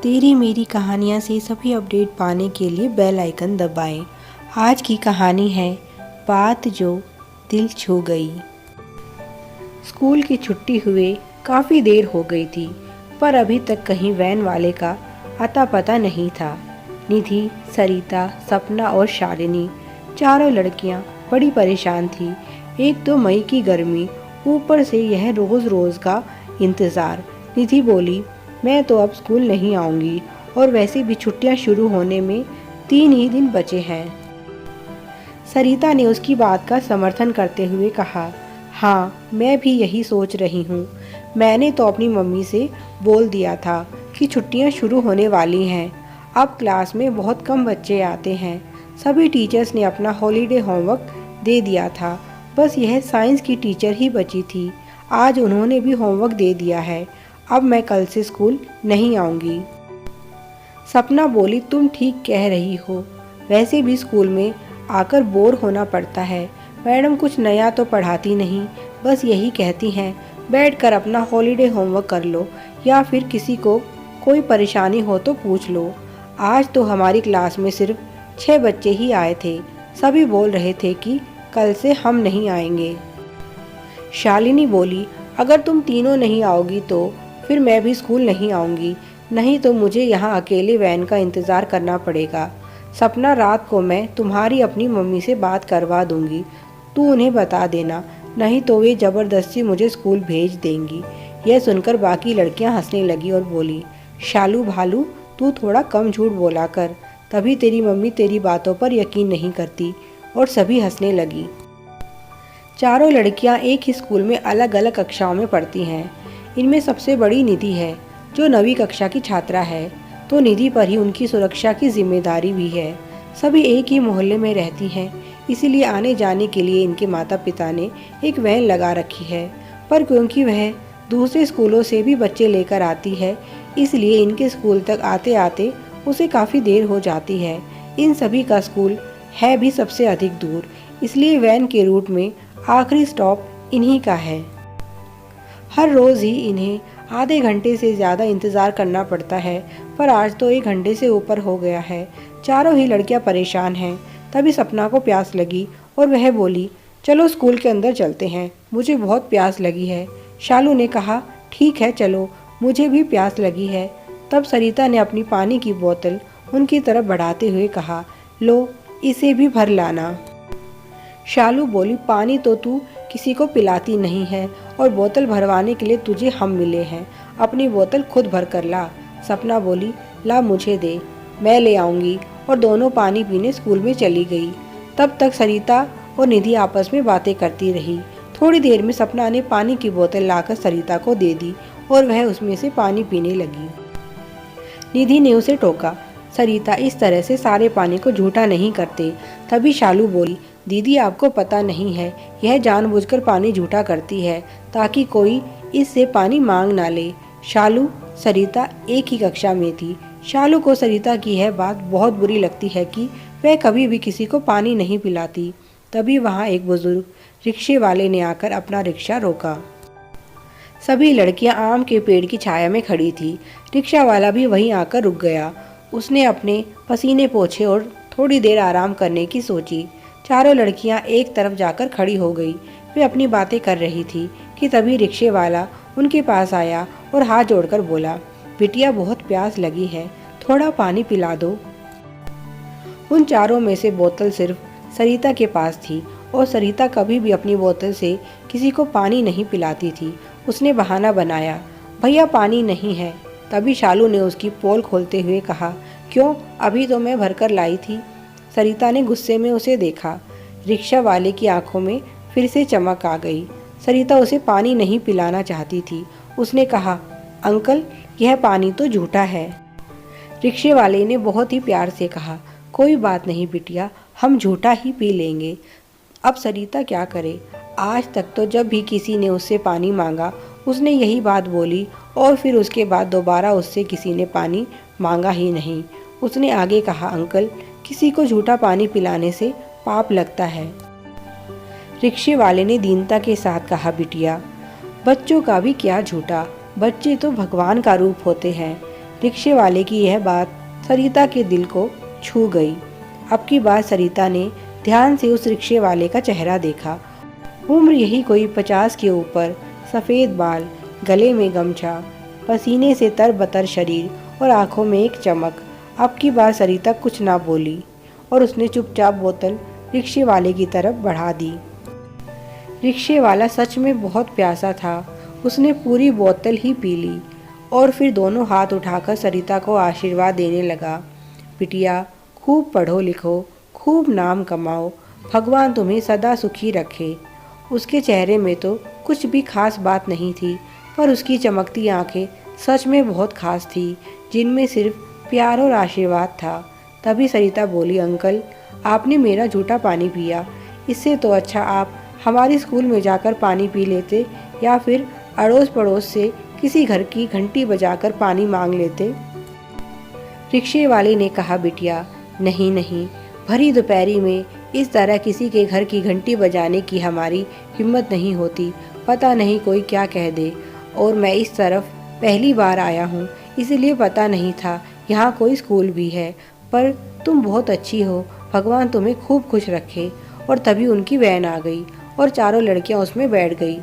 तेरी मेरी कहानियाँ से सभी अपडेट पाने के लिए बेल आइकन दबाएं। आज की कहानी है बात जो दिल छू गई। स्कूल की छुट्टी हुए काफ़ी देर हो गई थी, पर अभी तक कहीं वैन वाले का अता पता नहीं था। निधि, सरिता, सपना और शालिनी, चारों लड़कियां बड़ी परेशान थी। एक तो मई की गर्मी, ऊपर से यह रोज़ रोज़ का इंतज़ार। निधि बोली, मैं तो अब स्कूल नहीं आऊँगी और वैसे भी छुट्टियाँ शुरू होने में 3 ही दिन बचे हैं। सरिता ने उसकी बात का समर्थन करते हुए कहा, हाँ, मैं भी यही सोच रही हूँ। मैंने तो अपनी मम्मी से बोल दिया था कि छुट्टियाँ शुरू होने वाली हैं। अब क्लास में बहुत कम बच्चे आते हैं। सभी टीचर्स ने अपना हॉलीडे होमवर्क दे दिया था। बस यह साइंस की टीचर ही बची थी। आज उन्होंने भी होमवर्क दे दिया है। अब मैं कल से स्कूल नहीं आऊँगी। सपना बोली, तुम ठीक कह रही हो। वैसे भी स्कूल में आकर बोर होना पड़ता है। मैडम कुछ नया तो पढ़ाती नहीं, बस यही कहती हैं बैठकर अपना हॉलीडे होमवर्क कर लो या फिर किसी को कोई परेशानी हो तो पूछ लो। आज तो हमारी क्लास में सिर्फ 6 बच्चे ही आए थे। सभी बोल रहे थे कि कल से हम नहीं आएंगे। शालिनी बोली, अगर तुम तीनों नहीं आओगी तो फिर मैं भी स्कूल नहीं आऊँगी, नहीं तो मुझे यहाँ अकेले वैन का इंतज़ार करना पड़ेगा। सपना, रात को मैं तुम्हारी अपनी मम्मी से बात करवा दूँगी, तू उन्हें बता देना, नहीं तो वे ज़बरदस्ती मुझे स्कूल भेज देंगी। यह सुनकर बाकी लड़कियाँ हंसने लगी और बोली, शालू भालू, तू थोड़ा कम झूठ बोला कर, तभी तेरी मम्मी तेरी बातों पर यकीन नहीं करती। और सभी हंसने लगी। चारों लड़कियां एक ही स्कूल में अलग अलग कक्षाओं में पढ़ती हैं। इनमें सबसे बड़ी निधि है, जो 9वीं कक्षा की छात्रा है, तो निधि पर ही उनकी सुरक्षा की जिम्मेदारी भी है। सभी एक ही मोहल्ले में रहती हैं, इसीलिए आने जाने के लिए इनके माता पिता ने एक वैन लगा रखी है। पर क्योंकि वह दूसरे स्कूलों से भी बच्चे लेकर आती है, इसलिए इनके स्कूल तक आते आते उसे काफ़ी देर हो जाती है। इन सभी का स्कूल है भी सबसे अधिक दूर, इसलिए वैन के रूट में आखिरी स्टॉप इन्हीं का है। हर रोज़ ही इन्हें आधे घंटे से ज़्यादा इंतज़ार करना पड़ता है, पर आज तो 1 घंटे से ऊपर हो गया है। चारों ही लड़कियां परेशान हैं। तभी सपना को प्यास लगी और वह बोली, चलो स्कूल के अंदर चलते हैं, मुझे बहुत प्यास लगी है। शालू ने कहा, ठीक है चलो, मुझे भी प्यास लगी है। तब सरिता ने अपनी पानी की बोतल उनकी तरफ बढ़ाते हुए कहा, लो, इसे भी भर लाना। शालू बोली, पानी तो तू किसी को पिलाती नहीं है और बोतल भरवाने के लिए तुझे हम मिले हैं, अपनी बोतल खुद भर कर ला। सपना बोली, ला मुझे दे, मैं ले आऊँगी। और दोनों पानी पीने स्कूल में चली गई। तब तक सरिता और निधि आपस में बातें करती रही। थोड़ी देर में सपना ने पानी की बोतल लाकर सरिता को दे दी और वह उसमें से पानी पीने लगी। निधि ने उसे टोका, सरिता इस तरह से सारे पानी को झूठा नहीं करते। तभी शालू बोली, दीदी आपको पता नहीं है, यह जानबूझकर पानी झूठा करती है ताकि कोई इससे पानी मांग ना ले। शालू सरिता एक ही कक्षा में थी। शालू को सरिता की यह बात बहुत बुरी लगती है कि वह कभी भी किसी को पानी नहीं पिलाती। तभी वहाँ एक बुजुर्ग रिक्शे वाले ने आकर अपना रिक्शा रोका। सभी लड़कियां आम के पेड़ की छाया में खड़ी थी। रिक्शा वाला भी वहीं आकर रुक गया। उसने अपने पसीने पोंछे और थोड़ी देर आराम करने की सोची। चारों लड़कियां एक तरफ जाकर खड़ी हो गई। वे अपनी बातें कर रही थी कि तभी रिक्शे वाला उनके पास आया और हाथ जोड़कर बोला, बिटिया बहुत प्यास लगी है, थोड़ा पानी पिला दो। उन चारों में से बोतल सिर्फ सरिता के पास थी और सरिता कभी भी अपनी बोतल से किसी को पानी नहीं पिलाती थी। उसने बहाना बनाया, भैया पानी नहीं है। तभी शालू ने उसकी पोल खोलते हुए कहा, क्यों, अभी तो मैं भरकर लाई थी। सरिता ने गुस्से में उसे देखा। रिक्शा वाले की आंखों में फिर से चमक आ गई। सरिता उसे पानी नहीं पिलाना चाहती थी। उसने कहा, अंकल, यह पानी तो झूठा है। रिक्शे वाले ने बहुत ही प्यार से कहा, कोई बात नहीं बिटिया, हम झूठा ही पी लेंगे। अब सरिता क्या करे, आज तक तो जब भी किसी ने उससे पानी मांगा उसने यही बात बोली और फिर उसके बाद दोबारा उससे किसी ने पानी मांगा ही नहीं। उसने आगे कहा, अंकल, किसी को झूठा पानी पिलाने से पाप लगता है। रिक्शे वाले ने दीनता के साथ कहा, बिटिया, बच्चों का भी क्या झूठा, बच्चे तो भगवान का रूप होते हैं। रिक्शे वाले की यह बात सरिता के दिल को छू गई। अब की बार सरिता ने ध्यान से उस रिक्शे वाले का चेहरा देखा। उम्र यही कोई 50 के ऊपर, सफ़ेद बाल, गले में गमछा, पसीने से तरबतर शरीर और आंखों में एक चमक। अब की बार सरिता कुछ ना बोली और उसने चुपचाप बोतल रिक्शे वाले की तरफ बढ़ा दी। रिक्शे वाला सच में बहुत प्यासा था। उसने पूरी बोतल ही पी ली और फिर दोनों हाथ उठाकर सरिता को आशीर्वाद देने लगा। बिटिया, खूब पढ़ो लिखो, खूब नाम कमाओ, भगवान तुम्हें सदा सुखी रखे। उसके चेहरे में तो कुछ भी खास बात नहीं थी, पर उसकी चमकती आंखें सच में बहुत खास थी, जिनमें सिर्फ प्यार और आशीर्वाद था। तभी सरिता बोली, अंकल, आपने मेरा झूठा पानी पिया। इससे तो अच्छा आप हमारे स्कूल में जाकर पानी पी लेते या फिर अड़ोस पड़ोस से किसी घर की घंटी बजाकर पानी मांग लेते। रिक्शे वाले ने कहा, बिटिया, नहीं नहीं, भरी दोपहरी में इस तरह किसी के घर की घंटी बजाने की हमारी हिम्मत नहीं होती। पता नहीं कोई क्या कह दे, और मैं इस तरफ पहली बार आया हूँ, इसलिए पता नहीं था यहाँ कोई स्कूल भी है। पर तुम बहुत अच्छी हो, भगवान तुम्हें खूब खुश रखे। और तभी उनकी वैन आ गई और चारों लड़कियाँ उसमें बैठ गई।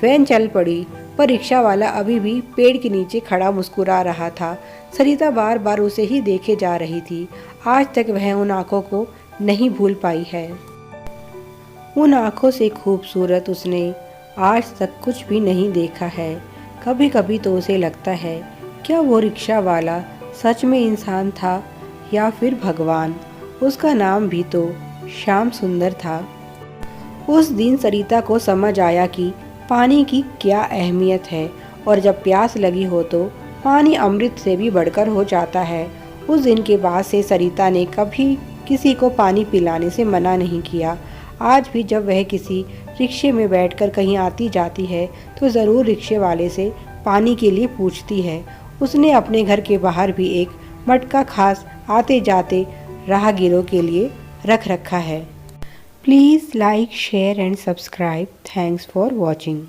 वैन चल पड़ी, पर रिक्शा वाला अभी भी पेड़ के नीचे खड़ा मुस्कुरा रहा था। सरिता बार बार उसे ही देखे जा रही थी। आज तक वह उन आँखों को नहीं भूल पाई है। उन आँखों से खूबसूरत उसने आज तक कुछ भी नहीं देखा है। कभी कभी तो उसे लगता है, क्या वो रिक्शा वाला सच में इंसान था या फिर भगवान। उसका नाम भी तो श्याम सुंदर था। उस दिन सरिता को समझ आया कि पानी की क्या अहमियत है, और जब प्यास लगी हो तो पानी अमृत से भी बढ़कर हो जाता है। उस दिन के बाद से सरिता ने कभी किसी को पानी पिलाने से मना नहीं किया। आज भी जब वह किसी रिक्शे में बैठकर कहीं आती जाती है तो ज़रूर रिक्शे वाले से पानी के लिए पूछती है। उसने अपने घर के बाहर भी एक मटका खास आते जाते राहगीरों के लिए रख रखा है। Please like, share and subscribe. Thanks for watching.